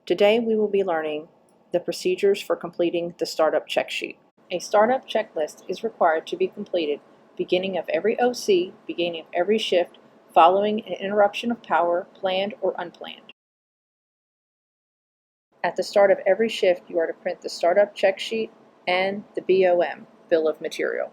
Today we will be learning the procedures for completing the startup check sheet. A startup checklist is required to be completed beginning of every OC, beginning of every shift, following an interruption of power, planned or unplanned. At the start of every shift, you are to print the startup check sheet and the BOM, bill of material.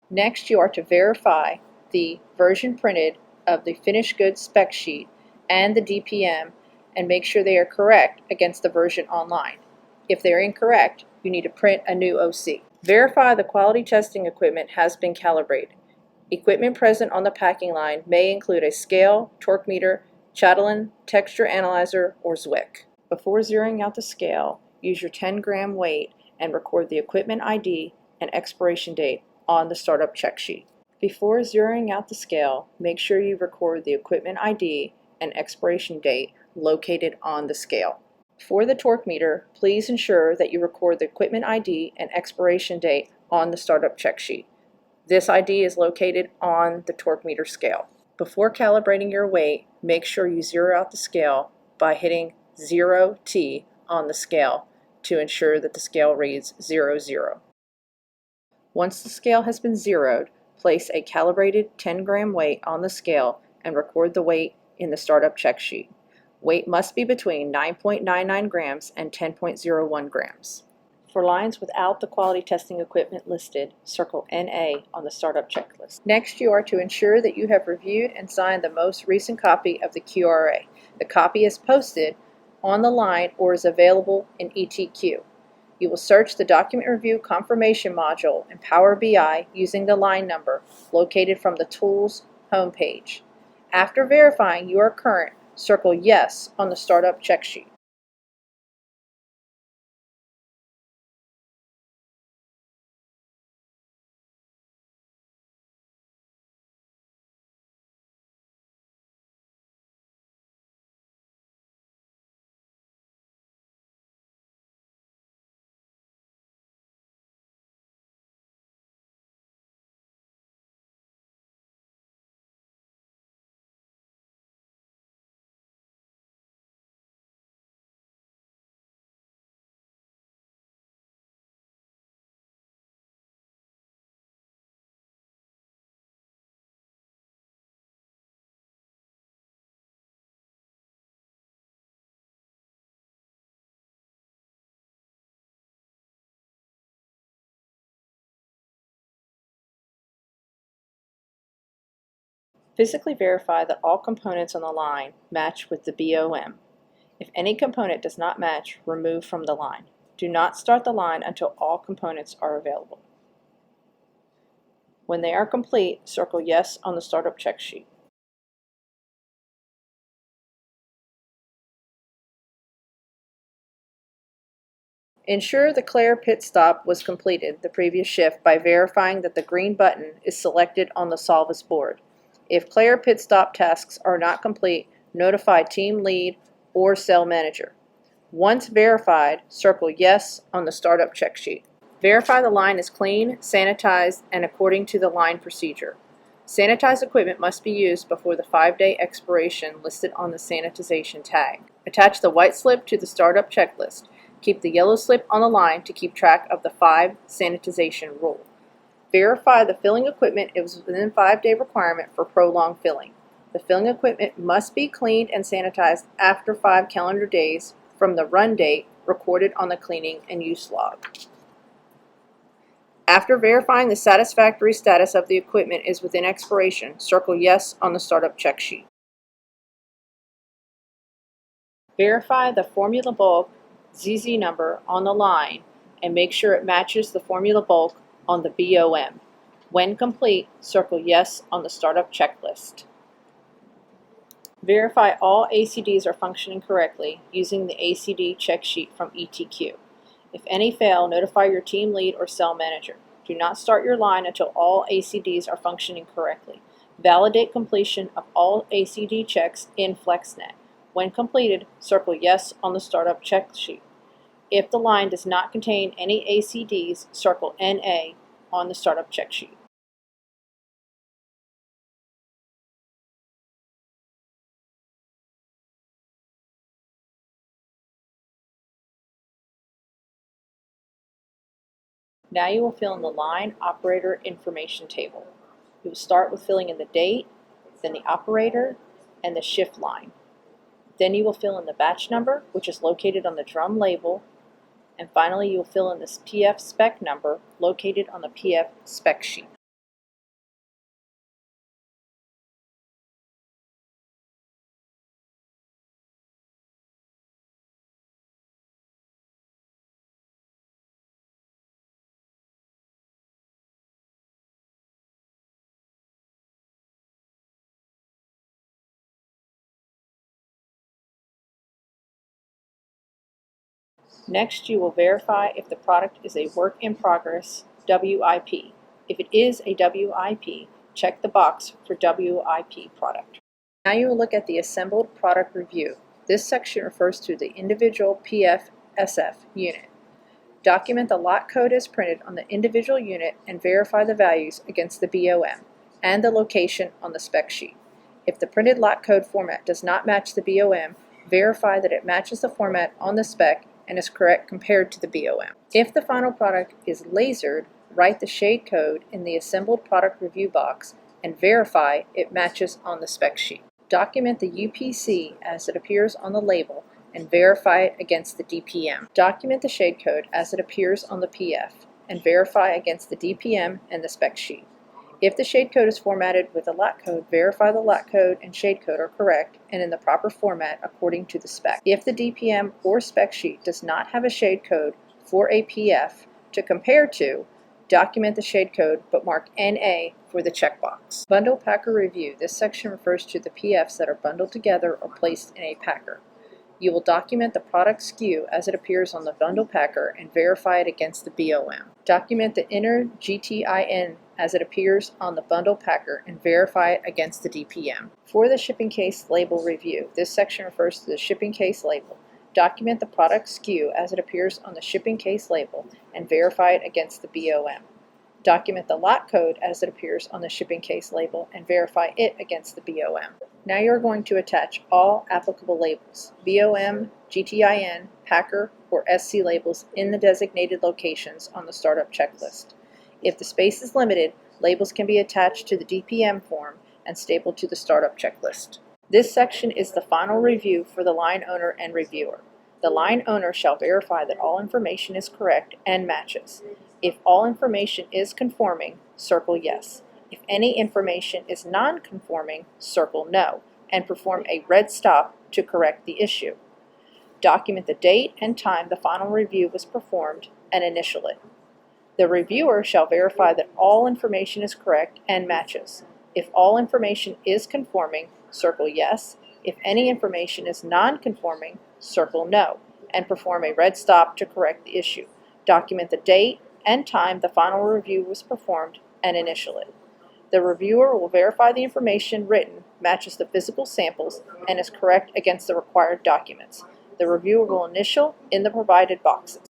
Next, you are to verify the version printed of the finished goods spec sheet and the DPM and make sure they are correct against the version online. If they are incorrect, you need to print a new OC. Verify the quality testing equipment has been calibrated. Equipment present on the packing line may include a scale, torque meter, Chatelain, texture analyzer, or Zwick. Before zeroing out the scale, use your 10-gram weight and record the equipment ID and expiration date on the startup check sheet. Before zeroing out the scale, make sure you record the equipment ID and expiration date located on the scale. For the torque meter, please ensure that you record the equipment ID and expiration date on the startup check sheet. This ID is located on the torque meter scale. Before calibrating your weight, make sure you zero out the scale by hitting 0T on the scale to ensure that the scale reads 00. Once the scale has been zeroed, place a calibrated 10-gram weight on the scale and record the weight in the startup check sheet. Weight must be between 9.99 grams and 10.01 grams. For lines without the quality testing equipment listed, circle NA on the startup checklist. Next, you are to ensure that you have reviewed and signed the most recent copy of the QRA. The copy is posted on the line or is available in ETQ. You will search the Document Review Confirmation module in Power BI using the line number located from the Tools homepage. After verifying you are current, circle Yes on the startup check sheet. Physically verify that all components on the line match with the BOM. If any component does not match, remove from the line. Do not start the line until all components are available. When they are complete, circle Yes on the startup check sheet. Ensure the Clare pit stop was completed the previous shift by verifying that the green button is selected on the Solvus board. If Clare pit stop tasks are not complete, notify team lead or cell manager. Once verified, circle Yes on the startup check sheet. Verify the line is clean, sanitized, and according to the line procedure. Sanitized equipment must be used before the 5-day expiration listed on the sanitization tag. Attach the white slip to the startup checklist. Keep the yellow slip on the line to keep track of the 5 sanitization rule. Verify the filling equipment is within 5-day requirement for prolonged filling. The filling equipment must be cleaned and sanitized after 5 calendar days from the run date recorded on the cleaning and use log. After verifying the satisfactory status of the equipment is within expiration, circle Yes on the startup check sheet. Verify the formula bulk ZZ number on the line and make sure it matches the formula bulk on the BOM. When complete, circle Yes on the startup checklist. Verify all ACDs are functioning correctly using the ACD check sheet from ETQ. If any fail, notify your team lead or cell manager. Do not start your line until all ACDs are functioning correctly. Validate completion of all ACD checks in FlexNet. When completed, circle Yes on the startup check sheet. If the line does not contain any ACDs, circle NA on the startup check sheet. Now you will fill in the line operator information table. You will start with filling in the date, then the operator, and the shift line. Then you will fill in the batch number, which is located on the drum label, and finally you will fill in this PF spec number located on the PF spec sheet. Next, you will verify if the product is a work in progress WIP. If it is a WIP, check the box for WIP product. Now you will look at the assembled product review. This section refers to the individual PF/SF unit. Document the lot code as printed on the individual unit and verify the values against the BOM and the location on the spec sheet. If the printed lot code format does not match the BOM, verify that it matches the format on the spec and is correct compared to the BOM. If the final product is lasered, write the shade code in the assembled product review box and verify it matches on the spec sheet. Document the UPC as it appears on the label and verify it against the DPM. Document the shade code as it appears on the PF and verify against the DPM and the spec sheet. If the shade code is formatted with a lot code, verify the lot code and shade code are correct and in the proper format according to the spec. If the DPM or spec sheet does not have a shade code for a PF to compare to, document the shade code but mark NA for the checkbox. Bundle packer review. This section refers to the PFs that are bundled together or placed in a packer. You will document the product SKU as it appears on the bundle packer and verify it against the BOM. Document the inner GTIN as it appears on the bundle packer and verify it against the DPM. For the shipping case label review, this section refers to the shipping case label. Document the product SKU as it appears on the shipping case label and verify it against the BOM. Document the lot code as it appears on the shipping case label and verify it against the BOM. Now you are going to attach all applicable labels, BOM, GTIN, packer, or SC labels in the designated locations on the startup checklist. If the space is limited, labels can be attached to the DPM form and stapled to the startup checklist. This section is the final review for the line owner and reviewer. The line owner shall verify that all information is correct and matches. If all information is conforming, circle yes. If any information is non-conforming, circle no, and perform a red stop to correct the issue. Document the date and time the final review was performed and initial it. The reviewer shall verify that all information is correct and matches. If all information is conforming, circle yes. If any information is non-conforming, circle no, and perform a red stop to correct the issue. Document the date and time the final review was performed and initial it. The reviewer will verify the information written matches the physical samples and is correct against the required documents. The reviewer will initial in the provided boxes.